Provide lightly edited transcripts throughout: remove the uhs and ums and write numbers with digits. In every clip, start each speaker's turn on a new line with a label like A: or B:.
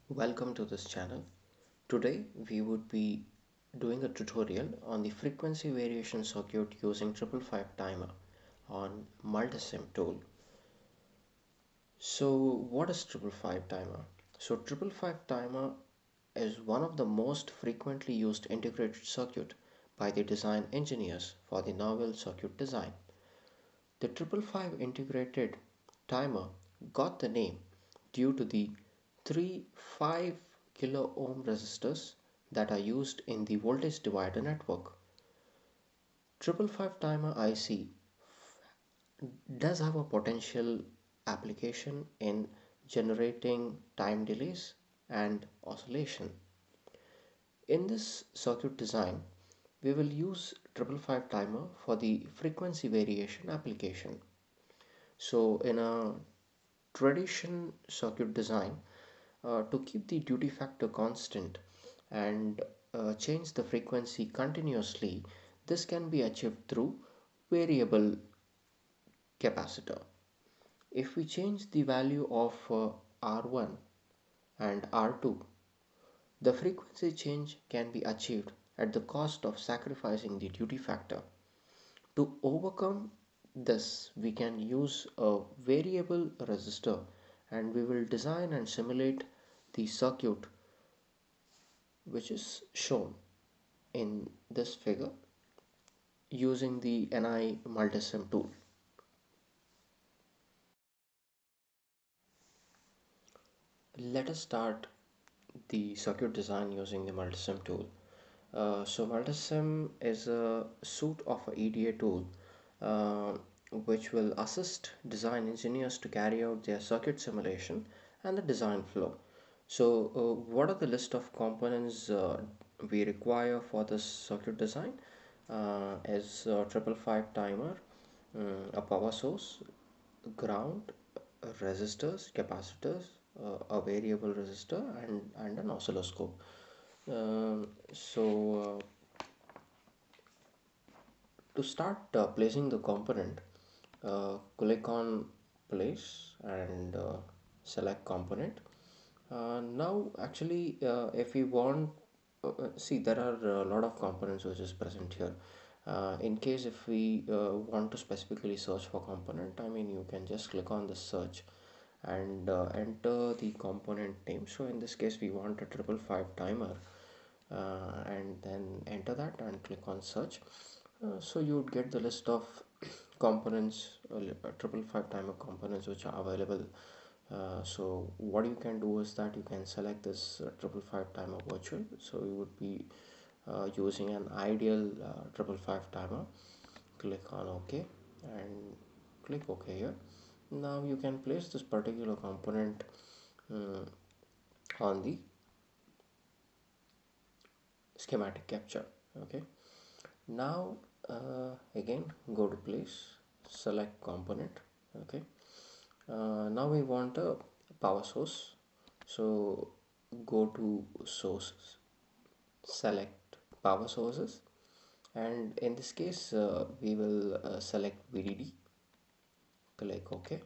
A: Welcome to this channel. Today we would be doing a tutorial on the frequency variation circuit using 555 timer on multisim tool. So what is 555 timer? So 555 timer is one of the most frequently used integrated circuit by the design engineers for the novel circuit design. The 555 integrated timer got the name due to the three 5 kilo ohm resistors that are used in the voltage divider network. 555 timer IC does have a potential application in generating time delays and oscillation. In this circuit design, we will use 555 timer for the frequency variation application. So in a tradition circuit design, to keep the duty factor constant and change the frequency continuously, this can be achieved through variable capacitor. If we change the value of R1 and R2, the frequency change can be achieved at the cost of sacrificing the duty factor. To overcome this, we can use a variable resistor, and we will design and simulate the circuit which is shown in this figure using the NI multisim tool. Let us start the circuit design using the multisim tool. So multisim is a suite of a EDA tool uh, which will assist design engineers to carry out their circuit simulation and the design flow. So what are the list of components we require for this circuit design? Is 555 timer, a power source, ground, resistors, capacitors, a variable resistor, and an oscilloscope. So to start placing the component, click on place and select component. Now actually if we want see there are a lot of components which is present here. In case if we want to specifically search for component, I mean you can just click on the search and enter the component name. So in this case we want a 555 timer, and then enter that and click on search. So you would get the list of components, 555 timer components which are available. So what you can do is that you can select this 555 timer virtual. So you would be using an ideal 555 timer. Click on OK and click OK here. Now you can place this particular component uh, on the schematic capture. Okay, now again go to place, select component. Okay, now we want a power source, so go to sources, select power sources, and in this case we will select VDD. Click OK,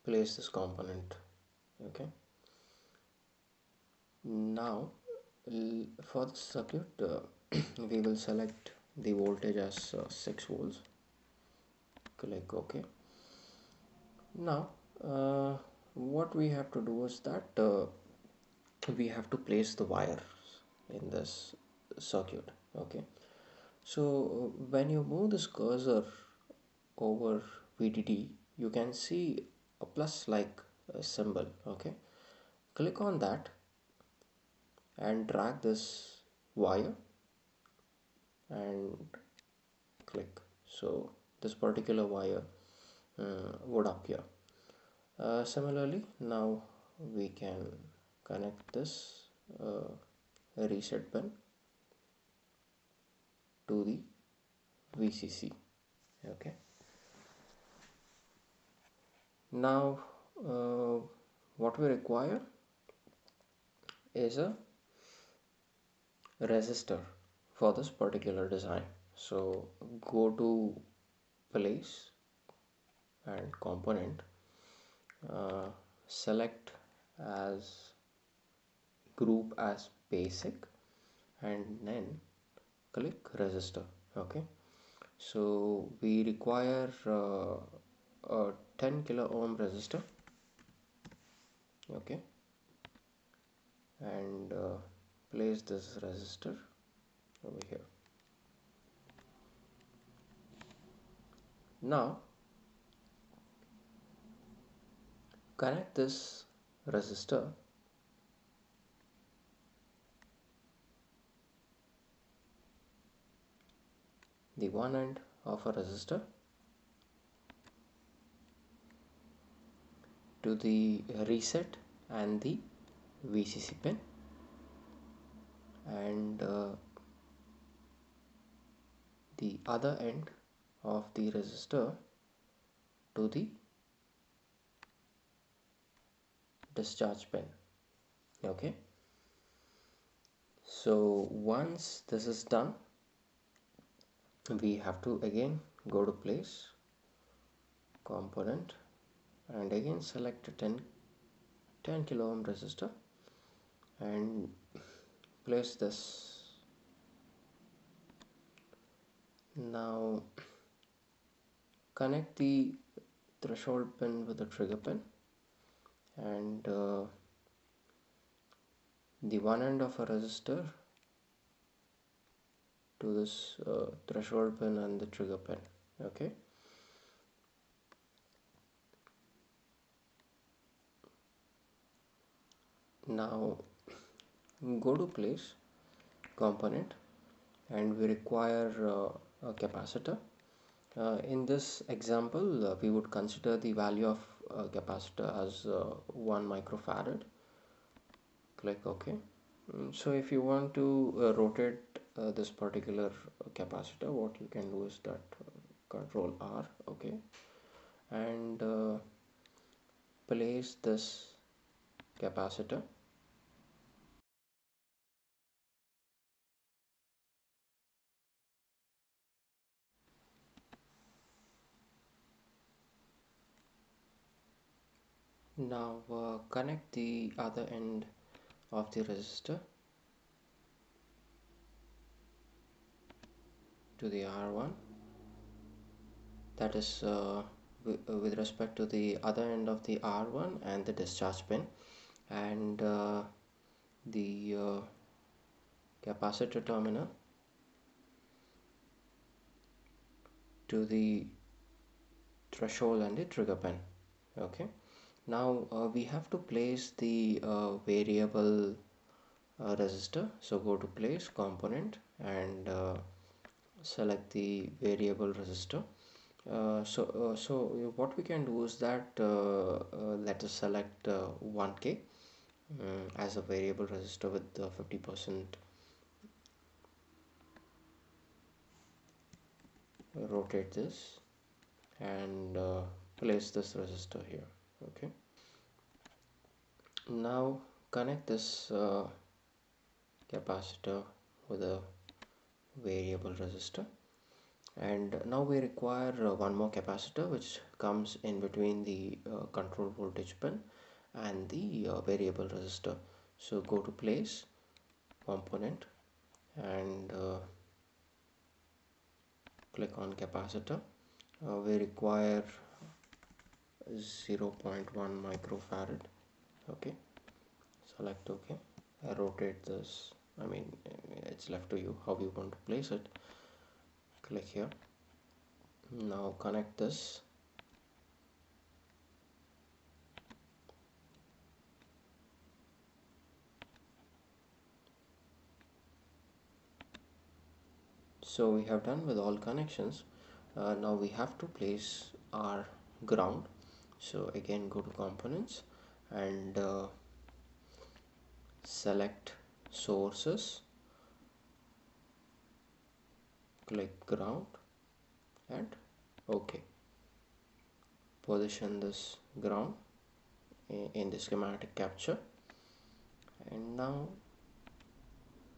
A: place this component. Okay, now for the circuit we will select the voltage as 6 volts. Click OK. Now what we have to do is that we have to place the wires in this circuit. Okay, so when you move this cursor over VDD, you can see a plus like symbol. Okay, click on that and drag this wire and click. So this particular wire would appear. Similarly, now we can connect this reset pin to the VCC. Okay. Now what we require is a resistor for this particular design. So go to place and component, select as group as basic, and then click resistor. Okay, so we require a 10 kilo ohm resistor. Okay, and place this resistor over here. Now connect this resistor the one end of a resistor to the reset and the VCC pin, and the other end of the resistor to the discharge pin. Okay, so once this is done, we have to again go to place, component, and again select a 10 kilo ohm resistor and place this. Now connect the threshold pin with the trigger pin, and the one end of a resistor to this threshold pin and the trigger pin. Okay, now go to place, component, and we require a capacitor. In this example, we would consider the value of capacitor as 1 microfarad. Click OK. So if you want to rotate this particular capacitor, what you can do is that control R, okay, and place this capacitor now. Connect the other end of the resistor to the R1, that is with respect to the other end of the R1 and the discharge pin, and the capacitor terminal to the threshold and the trigger pin. Okay, now we have to place the variable resistor. So go to place, component, and select the variable resistor. So what we can do is that let us select 1K as a variable resistor with 50%. Rotate this and place this resistor here. Okay, now connect this capacitor with a variable resistor, and now we require one more capacitor which comes in between the control voltage pin and the variable resistor. So go to place, component, and click on capacitor. We require 0.1 microfarad. Okay, select OK. Rotate this. I mean, it's left to you how you want to place it. Click here. Now connect this. So we have done with all connections. Now we have to place our ground. So again go to components and select sources, click ground, and OK. Position this ground in the schematic capture, and now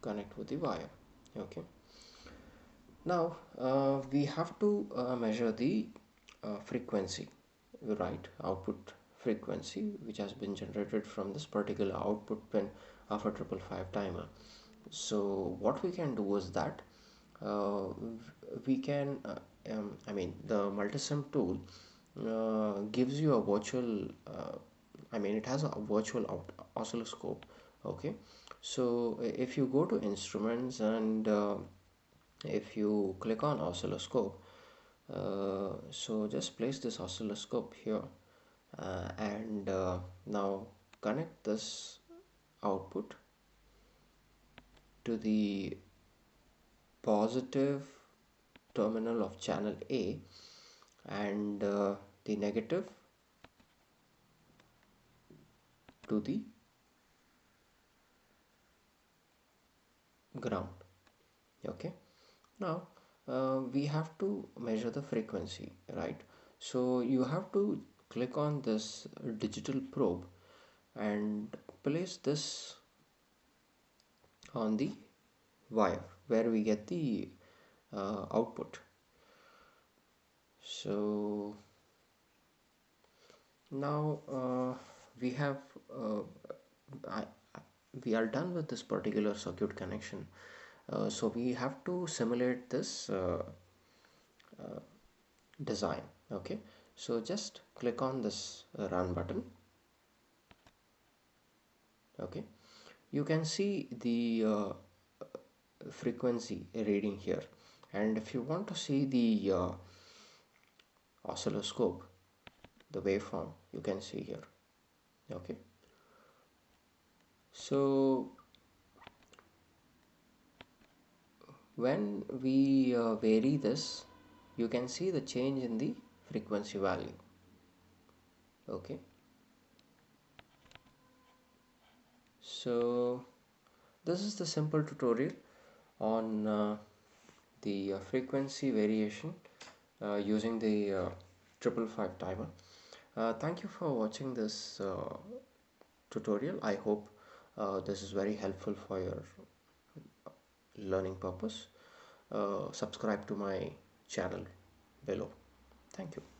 A: connect with the wire. Okay, now we have to measure the frequency, right? Output frequency which has been generated from this particular output pin of a 555 timer. So what we can do is that we can the multisim tool gives you a virtual it has a virtual oscilloscope. Okay, so if you go to instruments and if you click on oscilloscope, so just place this oscilloscope here, and now connect this output to the positive terminal of channel A, and the negative to the ground. Okay, now we have to measure the frequency, right? So you have to click on this digital probe and place this on the wire where we get the output. So now we have I, we are done with this particular circuit connection. So we have to simulate this design. Okay, so just click on this run button. Okay, you can see the frequency reading here, and if you want to see the oscilloscope, the waveform, you can see here. Okay, so when we vary this, you can see the change in the frequency value. Okay, so this is the simple tutorial on the frequency variation using the 555 timer. Thank you for watching this tutorial. I hope this is very helpful for your learning purpose. Subscribe to my channel below. Thank you.